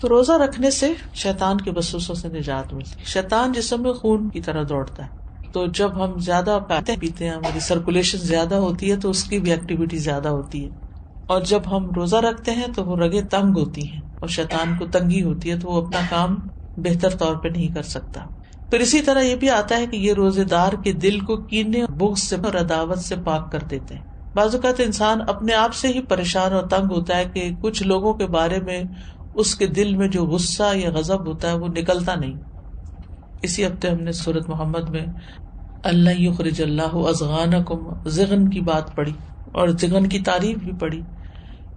تو روزہ رکھنے سے شیطان کے وسوسوں سے نجات ملتی ہے. شیطان جسم میں خون کی طرح دوڑتا ہے، تو جب ہم زیادہ کھاتے پیتے ہیں، ہماری سرکولیشن زیادہ ہوتی ہے تو اس کی بھی ایکٹیویٹی زیادہ ہوتی ہے. اور جب ہم روزہ رکھتے ہیں تو وہ رگیں تنگ ہوتی ہیں اور شیطان کو تنگی ہوتی ہے، تو وہ اپنا کام بہتر طور پہ نہیں کر سکتا. پھر اسی طرح یہ بھی آتا ہے کہ یہ روزے دار کے دل کو کینے، بغض سے اور عداوت سے پاک کر دیتے ہیں. بعض اوقات انسان اپنے آپ سے ہی پریشان اور تنگ ہوتا ہے کہ کچھ لوگوں کے بارے میں اس کے دل میں جو غصہ یا غضب ہوتا ہے وہ نکلتا نہیں. اسی ہفتے ہم نے سورۃ محمد میں اللہ یخرج اللہ اضغانکم، ضغن کی بات پڑھی اور ضغن کی تعریف بھی پڑھی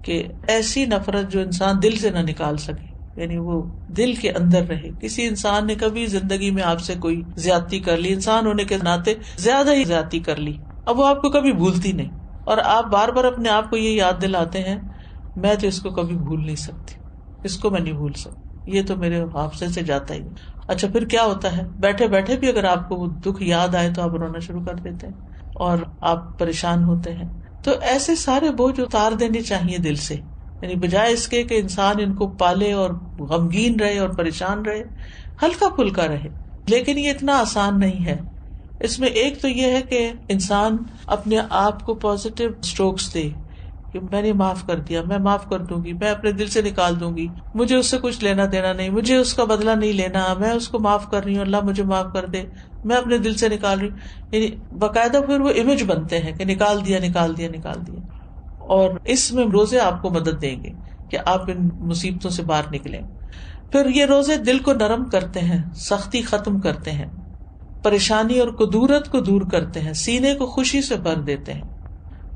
کہ ایسی نفرت جو انسان دل سے نہ نکال سکے، یعنی وہ دل کے اندر رہے. کسی انسان نے کبھی زندگی میں آپ سے کوئی زیادتی کر لی، انسان ہونے کے ناطے زیادہ ہی زیادتی کر لی، اب وہ آپ کو کبھی بھولتی نہیں، اور آپ بار بار اپنے آپ کو یہ یاد دلاتے ہیں میں تو اس کو کبھی بھول نہیں سکتی، اس کو میں نہیں بھول سکتی، یہ تو میرے حافظے سے جاتا ہی. اچھا پھر کیا ہوتا ہے، بیٹھے بیٹھے بھی اگر آپ کو وہ دکھ یاد آئے تو آپ رونا شروع کر دیتے ہیں اور آپ پریشان ہوتے ہیں. تو ایسے سارے بوجھ اتار دینے چاہیے دل سے، یعنی بجائے اس کے کہ انسان ان کو پالے اور غمگین رہے اور پریشان رہے، ہلکا پھلکا رہے. لیکن یہ اتنا آسان نہیں ہے. اس میں ایک تو یہ ہے کہ انسان اپنے آپ کو پازیٹیو اسٹروکس دے کہ میں نے معاف کر دیا، میں معاف کر دوں گی، میں اپنے دل سے نکال دوں گی، مجھے اس سے کچھ لینا دینا نہیں، مجھے اس کا بدلہ نہیں لینا، میں اس کو معاف کر رہی ہوں، اللہ مجھے معاف کر دے، میں اپنے دل سے نکال رہی ہوں. یعنی باقاعدہ پھر وہ امیج بنتے ہیں کہ نکال دیا نکال دیا نکال دیا. اور اس میں روزے آپ کو مدد دیں گے کہ آپ ان مصیبتوں سے باہر نکلیں. پھر یہ روزے دل کو نرم کرتے ہیں، سختی ختم کرتے ہیں، پریشانی اور کدورت کو دور کرتے ہیں، سینے کو خوشی سے بھر دیتے ہیں.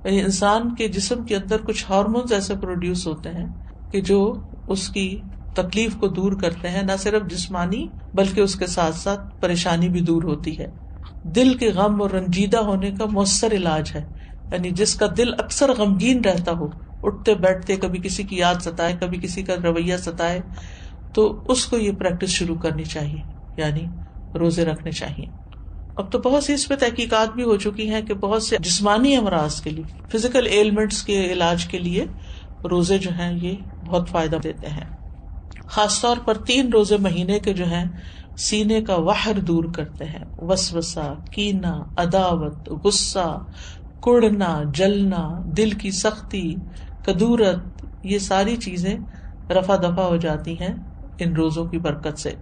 یعنی انسان کے جسم کے اندر کچھ ہارمونز ایسے پروڈیوس ہوتے ہیں کہ جو اس کی تکلیف کو دور کرتے ہیں، نہ صرف جسمانی بلکہ اس کے ساتھ ساتھ پریشانی بھی دور ہوتی ہے. دل کے غم اور رنجیدہ ہونے کا مؤثر علاج ہے. یعنی جس کا دل اکثر غمگین رہتا ہو، اٹھتے بیٹھتے کبھی کسی کی یاد ستائے، کبھی کسی کا رویہ ستائے، تو اس کو یہ پریکٹس شروع کرنی چاہیے، یعنی روزے رکھنے چاہیے. اب تو بہت سی اس پہ تحقیقات بھی ہو چکی ہیں کہ بہت سے جسمانی امراض کے لیے، فزیکل ایلمنٹس کے علاج کے لیے روزے جو ہیں یہ بہت فائدہ دیتے ہیں. خاص طور پر 3 روزے مہینے کے جو ہیں سینے کا وحر دور کرتے ہیں، وسوسہ، کینہ، عداوت، غصہ، کڑنا، جلنا، دل کی سختی، کدورت، یہ ساری چیزیں رفع دفع ہو جاتی ہیں ان روزوں کی برکت سے.